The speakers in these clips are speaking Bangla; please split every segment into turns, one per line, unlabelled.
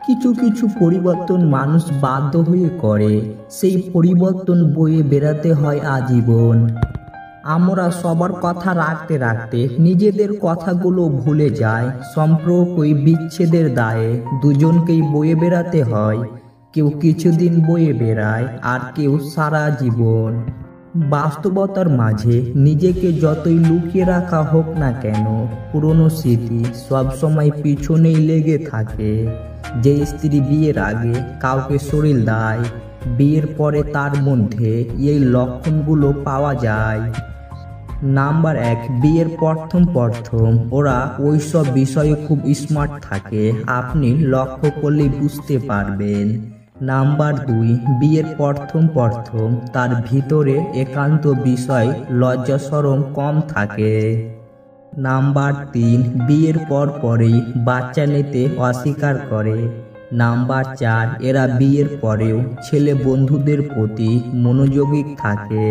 কিছু কিছু পরিবর্তন মানুষ বাধ্য হয়ে করে, সেই পরিবর্তন বয়ে বেড়াতে হয় আজীবন। আমরা সবার কথা রাখতে রাখতে নিজেদের কথাগুলো ভুলে যাই। সম্পর্কই বিচ্ছেদের দায়ে দুজনকেই বয়ে বেড়াতে হয়। কেউ কিছুদিন বয়ে বেড়ায় আর কেউ সারা জীবন। বাস্তবতার মাঝে নিজেকে যতই লুকিয়ে রাখা হোক না কেন, পুরনো স্মৃতি সবসময় পিছনেই লেগে থাকে। যে স্ত্রী বিয়ের আগে কাউকে শরীর দেয়, বিয়ের পরে তার মধ্যে এই লক্ষণগুলো পাওয়া যায়। নাম্বার 1, বিয়ের প্রথম প্রথম ওরা ওইসব বিষয়ে খুব স্মার্ট থাকে, আপনি লক্ষ্য করলেই বুঝতে পারবেন। নাম্বার 2, বিয়ের প্রথম প্রথম তার ভিতরে একান্ত বিষয় লজ্জা শরম কম থাকে। নাম্বার 3, বিয়ের পর পরেই বাচ্চা নিতে অস্বীকার করে। নাম্বার 4, এরা বিয়ের পরেও ছেলে বন্ধুদের প্রতি মনোযোগী থাকে।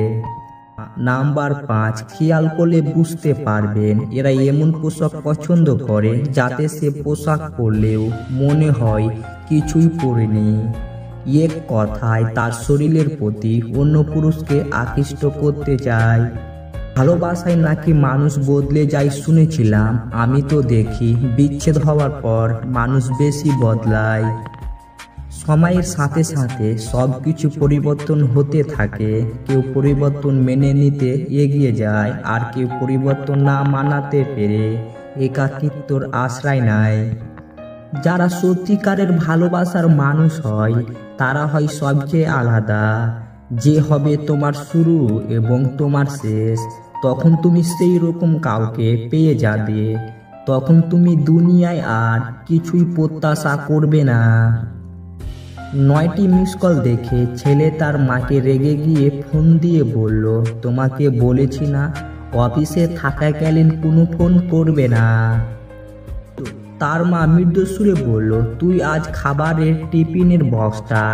নাম্বার 5, খেয়াল করলে বুঝতে পারবেন এরা এমন পোশাক পছন্দ করে যাতে সে পোশাক পরলেও মনে হয় কিছুই পরেনি। এক কথায় তার শরীরের প্রতি অন্য পুরুষকে আকৃষ্ট করতে চায়। ভালোবাসায় নাকি মানুষ বদলে যায় শুনেছিলাম, আমি তো দেখি বিচ্ছেদ হওয়ার পর মানুষ বেশি বদলায়। সময়ের সাথে সাথে সব কিছু পরিবর্তন হতে থাকে। কেউ পরিবর্তন মেনে নিতে এগিয়ে যায় আর কেউ পরিবর্তন না মানাতে পেরে একাকিত্বর আশ্রয় নেয়। যারা সত্যিকারের ভালোবাসার মানুষ হয় তারা হয় সবচেয়ে আলাদা। যে হবে তোমার শুরু এবং তোমার শেষ, তখন তুমি সেই রকম কাউকে পেয়ে যাবে। তখন তুমি দুনিয়ায় আর কিছুই প্রত্যাশা করবে না। 9টি মিস কল দেখে ছেলে তার মাকে রেগে গিয়ে ফোন দিয়ে বলল, তোমাকে বলেছি না অফিসে থাকাকালীন কোনো ফোন করবে না। তার মা মৃদু সুরে বলল, তুই আজ খাবারের টিফিনের বক্সটা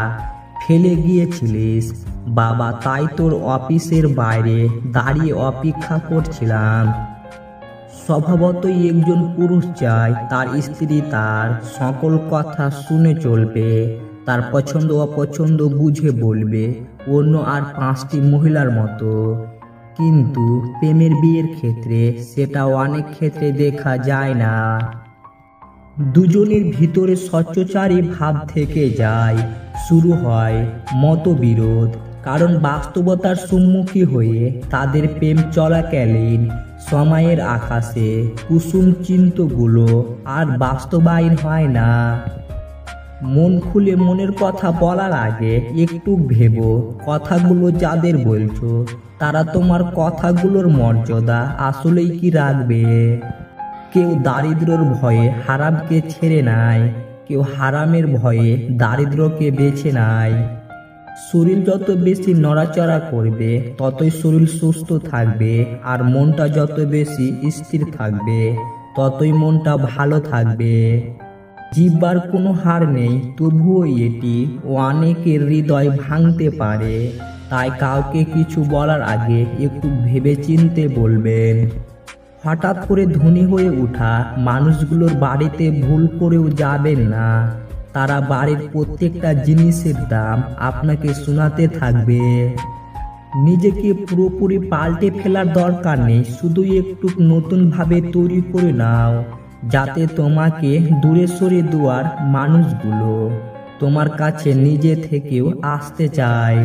ফেলে গিয়েছিলিস। বাবা, তাই তোর অফিসের বাইরে দাঁড়িয়ে অপেক্ষা করছিলাম। স্বভাবতই একজন পুরুষ চায় তার স্ত্রী তার সকল কথা শুনে চলবে, তার পছন্দ অপছন্দ বুঝে বলবে, অন্য আর 5টি মহিলার মতো। কিন্তু প্রেমের বিয়ের ক্ষেত্রে সেটা অনেক ক্ষেত্রে দেখা যায় না। দুজনের ভিতরে স্বচ্ছচারী ভাব থেকে যায়। শুরু হয় মতবিরোধ, কারণ বাস্তবতার সম্মুখী হয়ে তাদের প্রেম চলাকালীন সময়ের আকাশে কুসুম চিন্তাগুলো আর বাস্তবায়ন হয় না। মন খুলে মনের কথা বলার আগে একটু ভেবো, কথাগুলো যাদের বলছো তারা তোমার কথাগুলোর মর্যাদা আসলেই কি রাখবে। কেউ দারিদ্র্যের ভয়ে হারামকে ছেড়ে নেয়, কেউ হারামের ভয়ে দারিদ্র্যকে বেছে নেয়। শরীর যত বেশি নড়াচড়া করবে ততই শরীর সুস্থ থাকবে, আর মনটা যত বেশি স্থির থাকবে ততই মনটা ভালো থাকবে। জিহ্বার কোনো হার নেই, তবুও এটি অনেকের হৃদয় ভাঙতে পারে। তাই কাউকে কিছু বলার আগে একটু ভেবেচিন্তে বলবেন। হঠাৎ করে ধনী হয়ে ওঠা মানুষগুলোর বাড়িতে ভুল করেও যাবেন না। তারা বাড়ির প্রত্যেকটা জিনিসের দাম আপনাকে শোনাতে থাকবে। নিজেকে পুরোপুরি পাল্টে ফেলার দরকার নেই, শুধু একটু নতুনভাবে তৈরি করে নাও, যাতে তোমাকে দূরে সরে দেওয়ার মানুষগুলো তোমার কাছে নিজে থেকেও আসতে চায়।